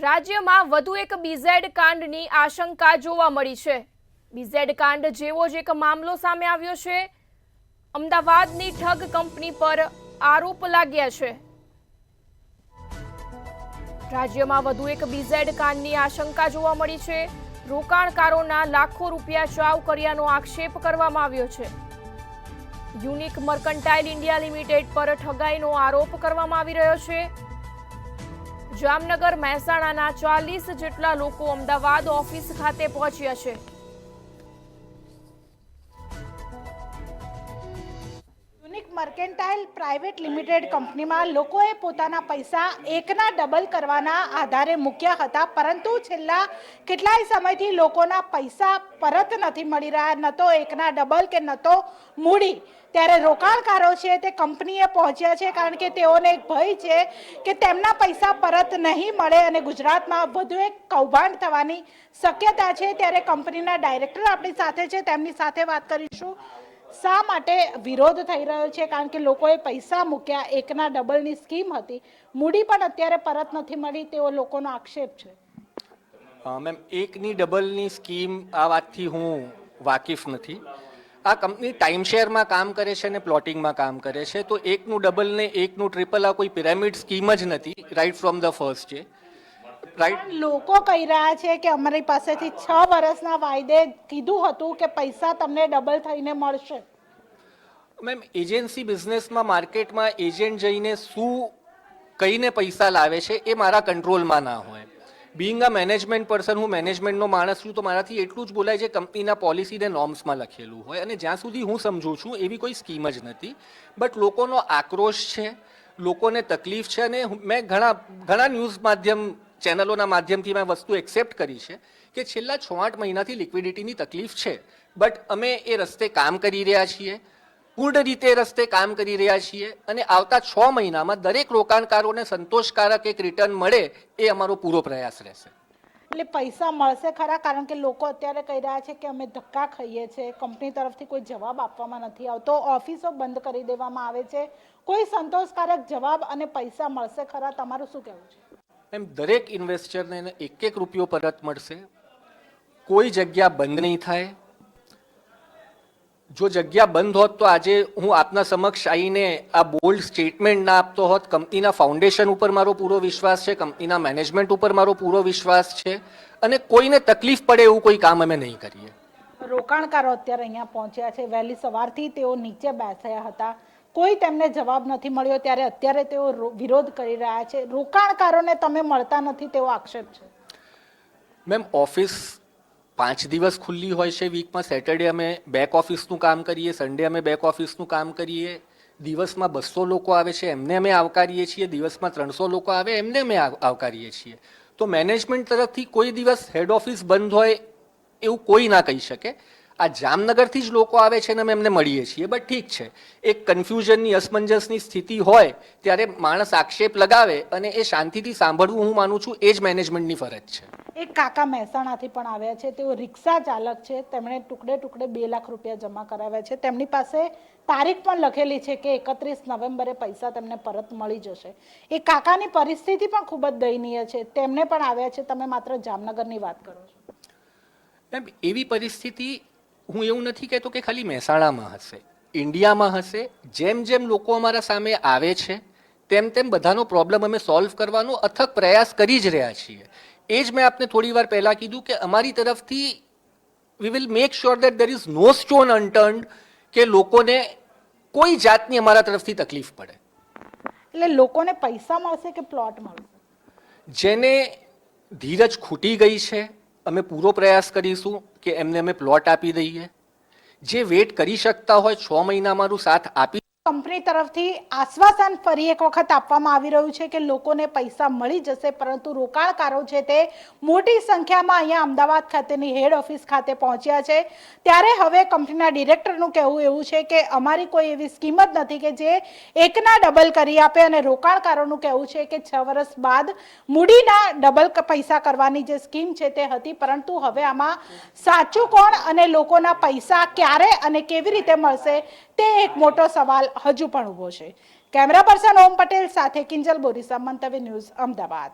રાજ્યમાં વધુ એક બીઝેડ કાંડની આશંકા જોવા મળી છે। બીઝેડ કાંડ જેવો જ એક મામલો સામે આવ્યો છે। અમદાવાદની ઠગ કંપની પર આરોપ લાગ્યા છે। રાજ્યમાં વધુ એક બીઝેડ કાંડની આશંકા જોવા મળી છે। રોકાણકારોના લાખો રૂપિયા ચાવ કર્યાનો આક્ષેપ કરવામાં આવ્યો છે। યુનિક મર્કન્ટાઇલ ઇન્ડિયા લિમિટેડ પર ઠગાઈનો આરોપ કરવામાં આવી રહ્યો છે। જામનગર મહેસાણાના 40 જેટલા લોકો અમદાવાદ ઓફિસ ખાતે પહોંચ્યા છે। યુનિક મર્કેન્ટાઇલ પ્રાઇવેટ લિમિટેડ કંપનીમાં લોકોએ પોતાના પૈસા એકના ડબલ કરવાના આધારે મૂક્યા હતા, પરંતુ છેલ્લા કેટલાય સમયથી લોકોના પૈસા પરત નથી મળી રહ્યા, ન તો એકના ડબલ કે ન તો મૂડી। ત્યારે રોકાણકારો છે તે કંપનીએ પહોંચ્યા છે, કારણ કે તેઓને એક ભય છે કે તેમના પૈસા પરત નહીં મળે અને ગુજરાતમાં વધુ એક કૌભાંડ થવાની શક્યતા છે। ત્યારે કંપનીના ડાયરેક્ટર આપણી સાથે છે, તેમની સાથે વાત કરીશું। શા માટે વિરોધ થઈ રહ્યો છે? કારણ કે લોકોએ પૈસા મૂક્યા, એકના ડબલની સ્કીમ હતી, મૂડી પણ અત્યારે પરત નથી મળી તેવો લોકોનો આક્ષેપ છે। મેમ, એકની ડબલની સ્કીમ આ વાતથી હું વાકેફ નથી। આ કંપની ટાઈમ શેરમાં કામ કરે છે અને પ્લોટિંગમાં કામ કરે છે, તો એકનું ડબલ ને એકનું ટ્રિપલ આ કોઈ પિરામિડ સ્કીમ જ નથી, right from the first day, right. લોકો કહી રહ્યા છે કે અમારી પાસેથી 6 વર્ષના વાયદે કીધું હતું કે પૈસા તમને ડબલ થઈને મળશે। મેમ, એજન્સી બિઝનેસમાં માર્કેટમાં એજન્ટ જઈને શું કહીને પૈસા લાવે છે એ મારા કંટ્રોલમાં ના હોય। બિંગ અ મેનેજમેન્ટ પર્સન, હું મેનેજમેન્ટનો માણસ છું, તો મારાથી એટલું જ બોલાય છે કંપનીના પોલિસી ને નોર્મ્સમાં લખેલું હોય, અને જ્યાં સુધી હું સમજું છું એવી કોઈ સ્કીમ જ નથી। બટ લોકોનો આક્રોશ છે, લોકોને તકલીફ છે, અને મેં ઘણા ન્યૂઝ માધ્યમ ચેનલોના માધ્યમથી મેં વસ્તુ એક્સેપ્ટ કરી છે કે છેલ્લા 6-8 મહિનાથી લિક્વિડિટીની તકલીફ છે, બટ અમે એ રસ્તે કામ કરી રહ્યા છીએ, પૂર્ણ રીતે રસ્તે કામ કરી રહ્યા છીએ, અને આવતા 6 મહિનામાં દરેક રોકાણકારોને સંતોષકારક એક રિટર્ન મળે એ અમારો પૂરો પ્રયાસ રહેશે। એટલે પૈસા મળશે ખરા? કારણ કે લોકો અત્યારે કહી રહ્યા છે કે અમે ધક્કા ખાઈએ છીએ, કંપની તરફથી કોઈ જવાબ આપવામાં નથી આવતો, ઓફિસો બંધ કરી દેવામાં આવે છે, કોઈ સંતોષકારક જવાબ અને પૈસા મળશે ખરા? તમારું શું કહેવું છે? એમ દરેક ઇન્વેસ્ટરને 1-1 રૂપિયો પરત મળશે, કોઈ જગ્યા બંધ નહીં થાય। જો જગ્યા બંધ હોત તો આજે હું આપના સમક્ષ આવીને આ બોલ્ડ સ્ટેટમેન્ટ ના આપતો હોત। કંપનીના ફાઉન્ડેશન ઉપર મારો પૂરો વિશ્વાસ છે, કંપનીના મેનેજમેન્ટ ઉપર મારો પૂરો વિશ્વાસ છે, અને કોઈને તકલીફ પડે એવું કોઈ કામ અમે નહીં કરીએ। રોકાણકારો અત્યારે અહીંયા પહોંચ્યા છે, વહેલી સવારથી તેઓ નીચે બેઠા હતા, કોઈ તેમને જવાબ નથી મળ્યો, ત્યારે અત્યારે તેઓ વિરોધ કરી રહ્યા છે। રોકાણકારોને તમે મળતા નથી તેવો આક્ષેપ છે। મેમ, ઓફિસ 5 દિવસ ખુલ્લી હોય છે વીકમાં। સેટરડે અમે બેક ઓફિસનું કામ કરીએ, સન્ડે અમે બેક ઓફિસનું કામ કરીએ। દિવસમાં 200 લોકો આવે છે, એમને અમે આવકારીએ છીએ। દિવસમાં 300 લોકો આવે, એમને અમે આવકારીએ છીએ। તો મેનેજમેન્ટ તરફથી કોઈ દિવસ હેડ ઓફિસ બંધ હોય એવું કોઈ ના કહી શકે। આ જામનગરથી જ લોકો આવે છે અને અમે એમને મળીએ છીએ, બટ ઠીક છે, એક કન્ફ્યુઝનની, અસમંજસની સ્થિતિ હોય ત્યારે માણસ આક્ષેપ લગાવે અને એ શાંતિથી સાંભળવું, હું માનું છું એ જ મેનેજમેન્ટની ફરજ છે। એક કાકા મહેસાણાથી પણ આવ્યા છે, તેઓ રિક્ષા ચાલક છે, તેમણે ટુકડે ટુકડે 2 લાખ રૂપિયા જમા કરાવ્યા છે, તેમની પાસે તારીખ પણ લખેલી છે કે 31 નવેમ્બરે પૈસા તેમને પરત મળી જશે। એ કાકાની પરિસ્થિતિ પણ ખૂબ જ દયનીય છે, તેમને પણ આવ્યા છે, તમે માત્ર જામનગરની વાત કરો છો। એમ એવી પરિસ્થિતિ હું એવું નથી કહેતો કે ખાલી મહેસાણામાં હશે, ઇન્ડિયામાં હશે। જેમ જેમ લોકો અમારા સામે આવે છે તેમ તેમ બધાનો પ્રોબ્લેમ અમે સોલ્વ કરવાનો અથક પ્રયાસ કરી જ રહ્યા છીએ। એ જ મેં આપને થોડી વાર પહેલાં કીધું કે અમારી તરફથી we will make sure that there is no stone unturned, કે લોકોને કોઈ જાતની અમારા તરફથી તકલીફ પડે। એટલે લોકોને પૈસા મળશે કે પ્લોટ મળશે? જેને ધીરજ ખૂટી ગઈ છે, અમે પૂરો પ્રયાસ કરીશું કે એમને અમે પ્લોટ આપી દઈએ। જે વેટ કરી શકતા હોય 6 મહિના અમારું સાથ આપી। કંપની તરફથી આશ્વાસન ફરી એક વખત આપવામાં આવી રહ્યું છે કે લોકોને પૈસા મળી જશે, પરંતુ રોકાણકારો છે તે મોટી સંખ્યામાં અહીંયા અમદાવાદ ખાતેની હેડ ઓફિસ ખાતે પહોંચ્યા છે। ત્યારે હવે કંપનીના ડિરેક્ટરનું કહેવું એવું છે કે અમારી કોઈ એવી સ્કીમ જ નથી કે જે એકના ડબલ કરી આપે, અને રોકાણકારોનું કહેવું છે કે 6 વર્ષ બાદ મૂડીના ડબલ પૈસા કરવાની જે સ્કીમ છે તે હતી, પરંતુ હવે આમાં સાચું કોણ અને લોકોના પૈસા ક્યારે અને કેવી રીતે મળશે તે એક મોટો સવાલ હજુ પણ ઊભો છે। કેમેરા પર્સન ઓમ પટેલ સાથે કિંજલ બોરીસા, મંતવ્ય ન્યૂઝ, અમદાવાદ।